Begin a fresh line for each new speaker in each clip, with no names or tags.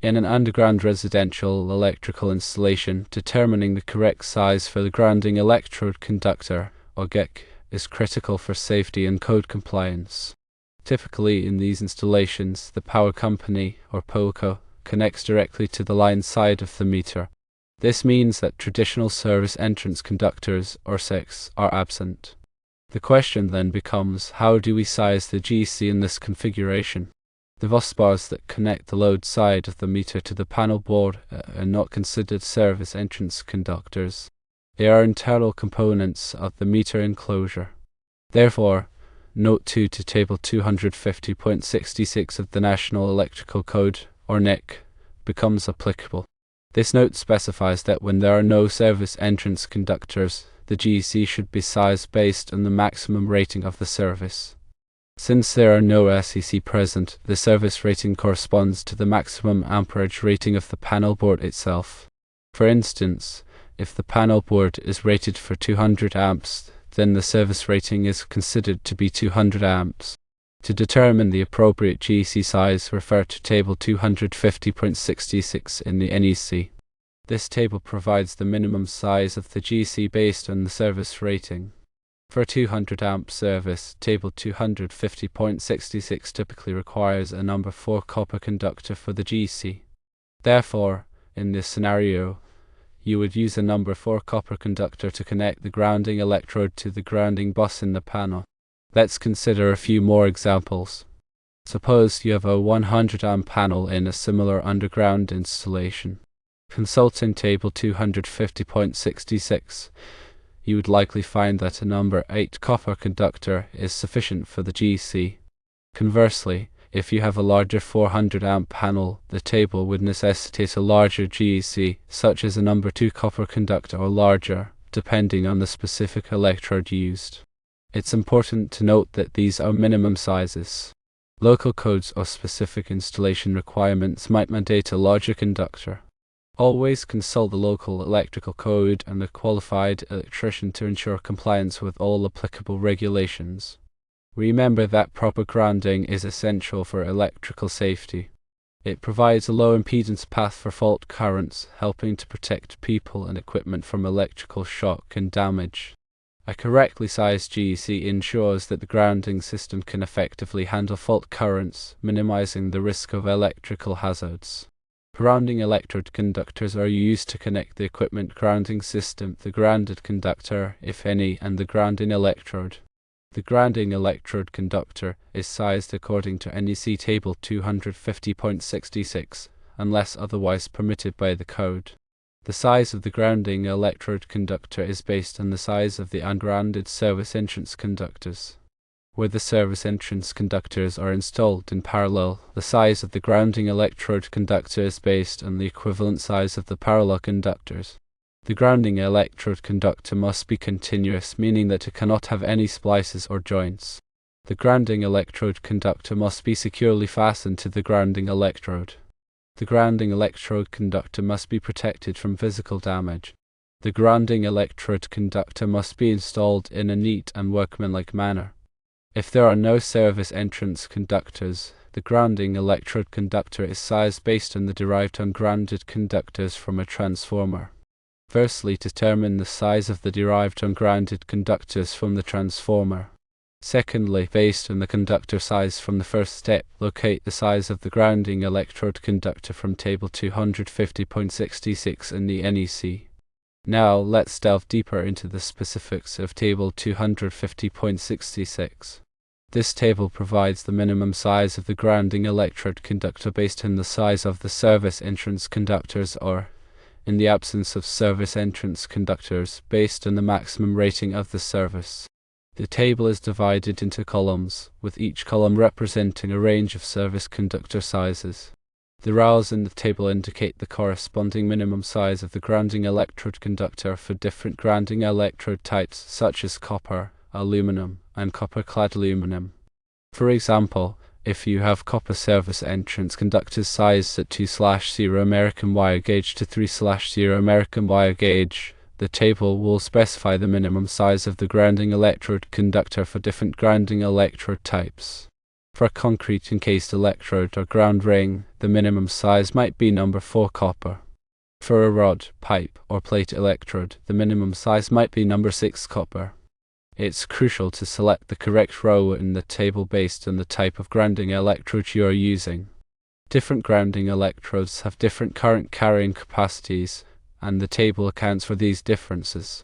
In an underground residential electrical installation, determining the correct size for the grounding electrode conductor, or GEC, is critical for safety and code compliance. Typically in these installations, the power company, or POCO, connects directly to the line side of the meter. This means that traditional service entrance conductors, or SECs, are absent. The question then becomes, how do we size the GC in this configuration? The bus bars that connect the load side of the meter to the panel board are not considered service entrance conductors. They are internal components of the meter enclosure. Therefore, Note 2 to Table 250.66 of the National Electrical Code, or NEC, becomes applicable. This note specifies that when there are no service entrance conductors, the GC should be sized based on the maximum rating of the service. Since there are no SEC present, the service rating corresponds to the maximum amperage rating of the panel board itself. For instance, if the panel board is rated for 200 amps, then the service rating is considered to be 200 amps. To determine the appropriate GC size, refer to Table 250.66 in the NEC. This table provides the minimum size of the GC based on the service rating. For a 200 amp service, Table 250.66 typically requires a number 4 copper conductor for the GC. Therefore, in this scenario, you would use a number 4 copper conductor to connect the grounding electrode to the grounding bus in the panel. Let's consider a few more examples. Suppose you have a 100 amp panel in a similar underground installation. Consulting Table 250.66, you would likely find that a number 8 copper conductor is sufficient for the GC. Conversely, if you have a larger 400 amp panel, the table would necessitate a larger GC, such as a number 2 copper conductor or larger, depending on the specific electrode used. It's important to note that these are minimum sizes. Local codes or specific installation requirements might mandate a larger conductor. Always consult the local electrical code and a qualified electrician to ensure compliance with all applicable regulations. Remember that proper grounding is essential for electrical safety. It provides a low impedance path for fault currents, helping to protect people and equipment from electrical shock and damage. A correctly sized GEC ensures that the grounding system can effectively handle fault currents, minimizing the risk of electrical hazards. Grounding electrode conductors are used to connect the equipment grounding system, the grounded conductor, if any, and the grounding electrode. The grounding electrode conductor is sized according to NEC Table 250.66, unless otherwise permitted by the code. The size of the grounding electrode conductor is based on the size of the ungrounded service entrance conductors. Where the service entrance conductors are installed in parallel, the size of the grounding electrode conductor is based on the equivalent size of the parallel conductors. The grounding electrode conductor must be continuous, meaning that it cannot have any splices or joints. The grounding electrode conductor must be securely fastened to the grounding electrode. The grounding electrode conductor must be protected from physical damage. The grounding electrode conductor must be installed in a neat and workmanlike manner. If there are no service entrance conductors, the grounding electrode conductor is sized based on the derived ungrounded conductors from a transformer. Firstly, determine the size of the derived ungrounded conductors from the transformer. Secondly, based on the conductor size from the first step, locate the size of the grounding electrode conductor from Table 250.66 in the NEC. Now, let's delve deeper into the specifics of Table 250.66. This table provides the minimum size of the grounding electrode conductor based on the size of the service entrance conductors, or, in the absence of service entrance conductors, based on the maximum rating of the service. The table is divided into columns, with each column representing a range of service conductor sizes. The rows in the table indicate the corresponding minimum size of the grounding electrode conductor for different grounding electrode types, such as copper, aluminum, and copper-clad aluminum. For example, if you have copper service entrance conductors sized at 2/0 American wire gauge to 3/0 American wire gauge, the table will specify the minimum size of the grounding electrode conductor for different grounding electrode types. For a concrete encased electrode or ground ring, the minimum size might be number 4 copper. For a rod, pipe, or plate electrode, the minimum size might be number 6 copper. It's crucial to select the correct row in the table based on the type of grounding electrode you are using. Different grounding electrodes have different current carrying capacities, and the table accounts for these differences.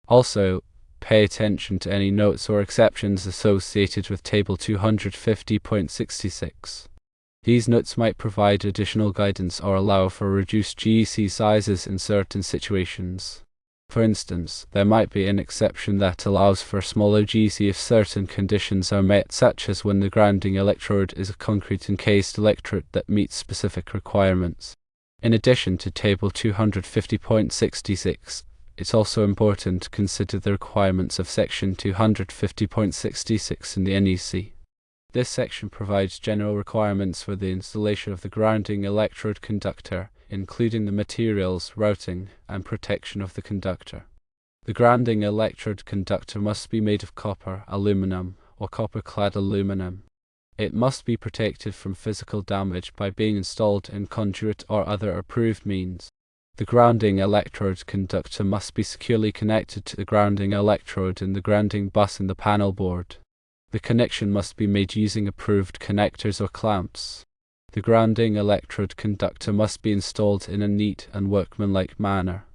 Also, pay attention to any notes or exceptions associated with Table 250.66. These notes might provide additional guidance or allow for reduced GEC sizes in certain situations. For instance, there might be an exception that allows for smaller GEC if certain conditions are met, such as when the grounding electrode is a concrete encased electrode that meets specific requirements. In addition to Table 250.66, it's also important to consider the requirements of Section 250.66 in the NEC. This section provides general requirements for the installation of the grounding electrode conductor, including the materials, routing, and protection of the conductor. The grounding electrode conductor must be made of copper, aluminum, or copper-clad aluminum. It must be protected from physical damage by being installed in conduit or other approved means. The grounding electrode conductor must be securely connected to the grounding electrode in the grounding bus in the panel board. The connection must be made using approved connectors or clamps. The grounding electrode conductor must be installed in a neat and workmanlike manner.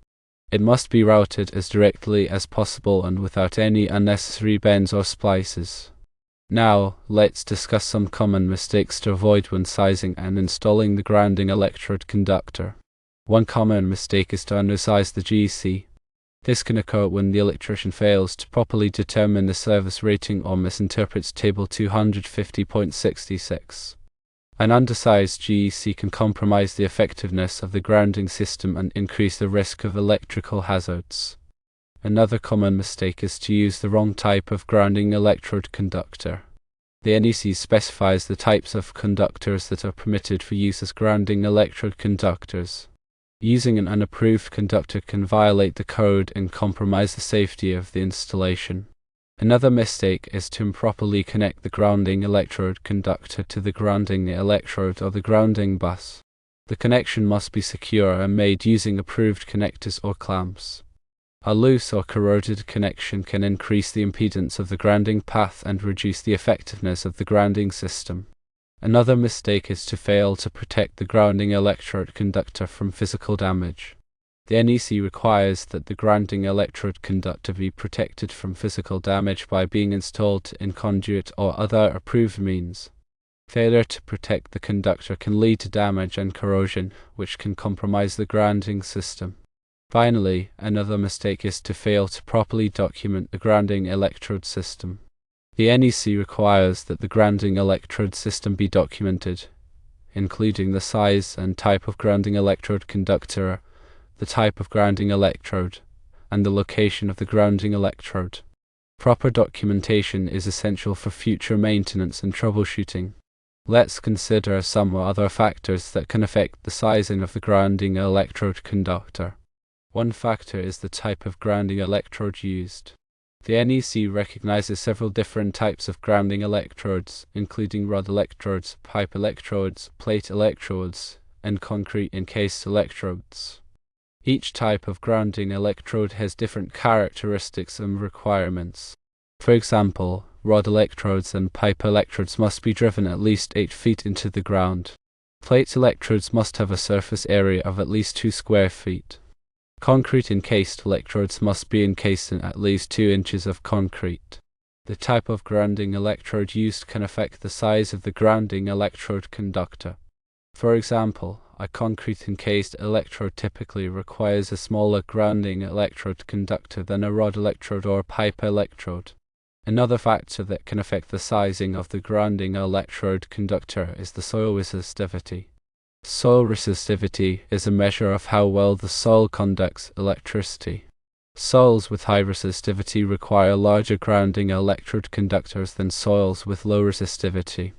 It must be routed as directly as possible and without any unnecessary bends or splices. Now, let's discuss some common mistakes to avoid when sizing and installing the grounding electrode conductor. One common mistake is to undersize the GEC. This can occur when the electrician fails to properly determine the service rating or misinterprets Table 250.66. An undersized GEC can compromise the effectiveness of the grounding system and increase the risk of electrical hazards. Another common mistake is to use the wrong type of grounding electrode conductor. The NEC specifies the types of conductors that are permitted for use as grounding electrode conductors. Using an unapproved conductor can violate the code and compromise the safety of the installation. Another mistake is to improperly connect the grounding electrode conductor to the grounding electrode or the grounding bus. The connection must be secure and made using approved connectors or clamps. A loose or corroded connection can increase the impedance of the grounding path and reduce the effectiveness of the grounding system. Another mistake is to fail to protect the grounding electrode conductor from physical damage. The NEC requires that the grounding electrode conductor be protected from physical damage by being installed in conduit or other approved means. Failure to protect the conductor can lead to damage and corrosion, which can compromise the grounding system. Finally, another mistake is to fail to properly document the grounding electrode system. The NEC requires that the grounding electrode system be documented, including the size and type of grounding electrode conductor, the type of grounding electrode, and the location of the grounding electrode. Proper documentation is essential for future maintenance and troubleshooting. Let's consider some other factors that can affect the sizing of the grounding electrode conductor. One factor is the type of grounding electrode used. The NEC recognizes several different types of grounding electrodes, including rod electrodes, pipe electrodes, plate electrodes, and concrete encased electrodes. Each type of grounding electrode has different characteristics and requirements. For example, rod electrodes and pipe electrodes must be driven at least 8 feet into the ground. Plate electrodes must have a surface area of at least 2 square feet. Concrete encased electrodes must be encased in at least 2 inches of concrete. The type of grounding electrode used can affect the size of the grounding electrode conductor. For example, a concrete encased electrode typically requires a smaller grounding electrode conductor than a rod electrode or pipe electrode. Another factor that can affect the sizing of the grounding electrode conductor is the soil resistivity. Soil resistivity is a measure of how well the soil conducts electricity. Soils with high resistivity require larger grounding electrode conductors than soils with low resistivity.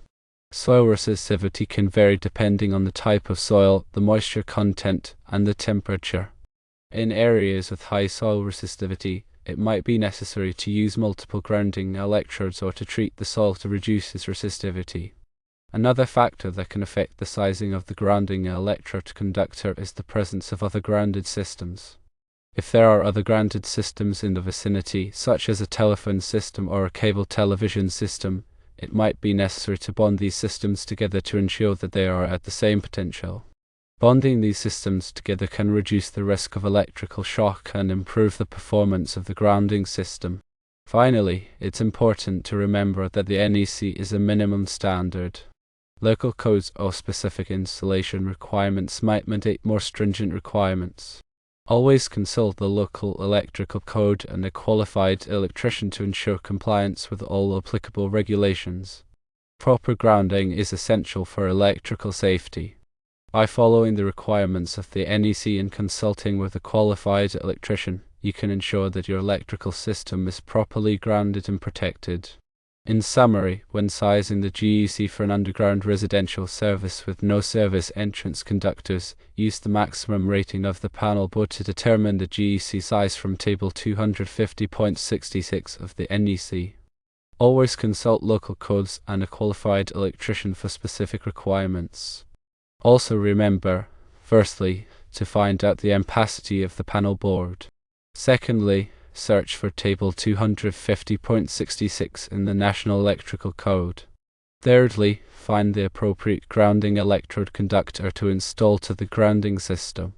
Soil resistivity can vary depending on the type of soil, the moisture content, and the temperature. In areas with high soil resistivity, it might be necessary to use multiple grounding electrodes or to treat the soil to reduce its resistivity. Another factor that can affect the sizing of the grounding electrode conductor is the presence of other grounded systems. If there are other grounded systems in the vicinity, such as a telephone system or a cable television system, it might be necessary to bond these systems together to ensure that they are at the same potential. Bonding these systems together can reduce the risk of electrical shock and improve the performance of the grounding system. Finally, it's important to remember that the NEC is a minimum standard. Local codes or specific installation requirements might mandate more stringent requirements. Always consult the local electrical code and a qualified electrician to ensure compliance with all applicable regulations. Proper grounding is essential for electrical safety. By following the requirements of the NEC and consulting with a qualified electrician, you can ensure that your electrical system is properly grounded and protected. In summary, when sizing the GEC for an underground residential service with no service entrance conductors, use the maximum rating of the panel board to determine the GEC size from Table 250.66 of the NEC. Always consult local codes and a qualified electrician for specific requirements. Also remember, firstly, to find out the ampacity of the panel board. Secondly, search for Table 250.66 in the National Electrical Code. Thirdly, find the appropriate grounding electrode conductor to install to the grounding system.